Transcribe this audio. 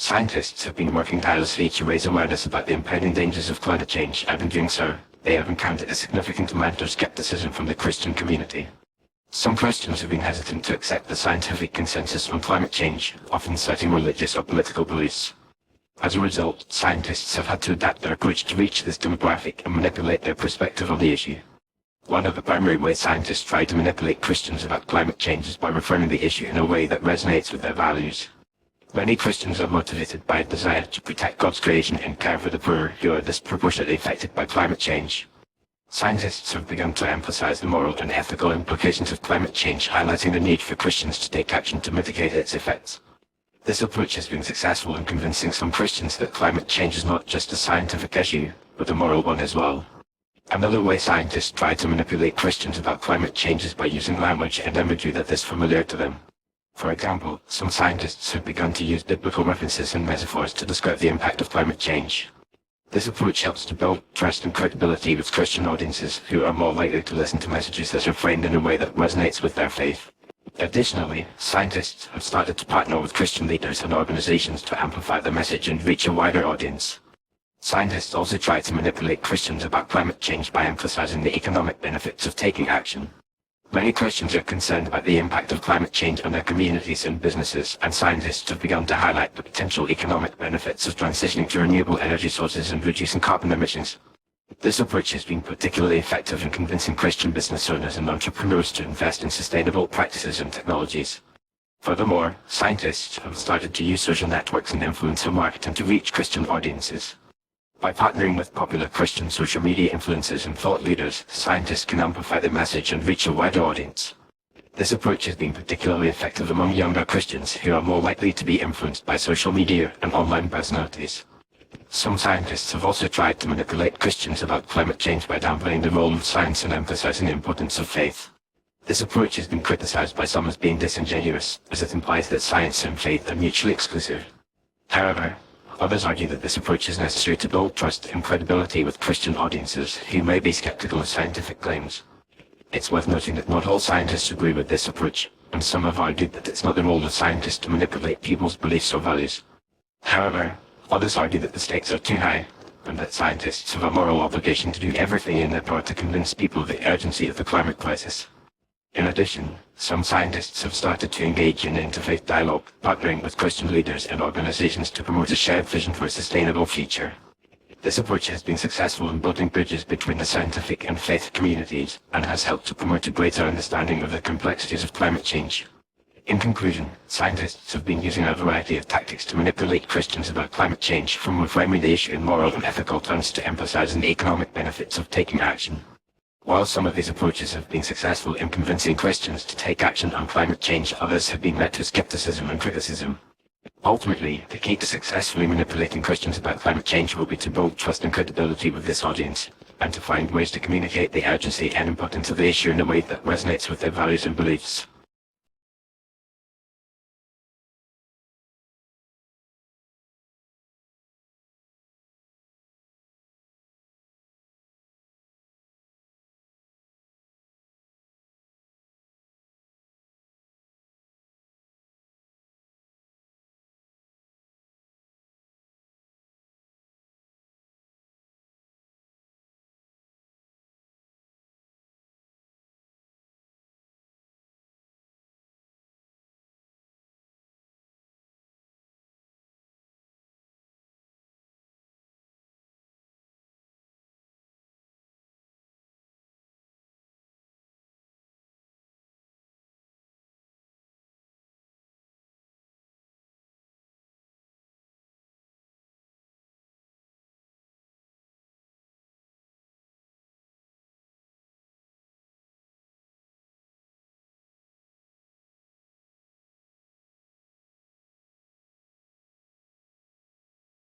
Scientists have been working tirelessly to raise awareness about the impending dangers of climate change, and in doing so, they have encountered a significant amount of skepticism from the Christian community. Some Christians have been hesitant to accept the scientific consensus on climate change, often citing religious or political beliefs. As a result, scientists have had to adapt their approach to reach this demographic and manipulate their perspective on the issue. One of the primary ways scientists try to manipulate Christians about climate change is by reframing the issue in a way that resonates with their values. Many Christians are motivated by a desire to protect God's creation and care for the poor who are disproportionately affected by climate change. Scientists have begun to emphasize the moral and ethical implications of climate change, highlighting the need for Christians to take action to mitigate its effects. This approach has been successful in convincing some Christians that climate change is not just a scientific issue, but a moral one as well. Another way scientists try to manipulate Christians about climate change is by using language and imagery that is familiar to them. For example, some scientists have begun to use biblical references and metaphors to describe the impact of climate change. This approach helps to build trust and credibility with Christian audiences who are more likely to listen to messages that are framed in a way that resonates with their faith. Additionally, scientists have started to partner with Christian leaders and organizations to amplify the message and reach a wider audience. Scientists also try to manipulate Christians about climate change by emphasizing the economic benefits of taking action. Many Christians are concerned about the impact of climate change on their communities and businesses, and scientists have begun to highlight the potential economic benefits of transitioning to renewable energy sources and reducing carbon emissions. This approach has been particularly effective in convincing Christian business owners and entrepreneurs to invest in sustainable practices and technologies. Furthermore, scientists have started to use social networks and influencer marketing to reach Christian audiences. By partnering with popular Christian social media influencers and thought leaders, scientists can amplify the message and reach a wider audience. This approach has been particularly effective among younger Christians who are more likely to be influenced by social media and online personalities. Some scientists have also tried to manipulate Christians about climate change by downplaying the role of science and emphasizing the importance of faith. This approach has been criticized by some as being disingenuous, as it implies that science and faith are mutually exclusive. However, others argue that this approach is necessary to build trust and credibility with Christian audiences who may be skeptical of scientific claims. It's worth noting that not all scientists agree with this approach, and some have argued that it's not the role of scientists to manipulate people's beliefs or values. However, others argue that the stakes are too high, and that scientists have a moral obligation to do everything in their power to convince people of the urgency of the climate crisis. In addition, some scientists have started to engage in interfaith dialogue, partnering with Christian leaders and organizations to promote a shared vision for a sustainable future. This approach has been successful in building bridges between the scientific and faith communities, and has helped to promote a greater understanding of the complexities of climate change. In conclusion, scientists have been using a variety of tactics to manipulate Christians about climate change, from reframing the issue in moral and ethical terms to emphasizing the economic benefits of taking action. While some of these approaches have been successful in convincing Christians to take action on climate change, others have been met with skepticism and criticism. Ultimately, the key to successfully manipulating Christians about climate change will be to build trust and credibility with this audience, and to find ways to communicate the urgency and importance of the issue in a way that resonates with their values and beliefs.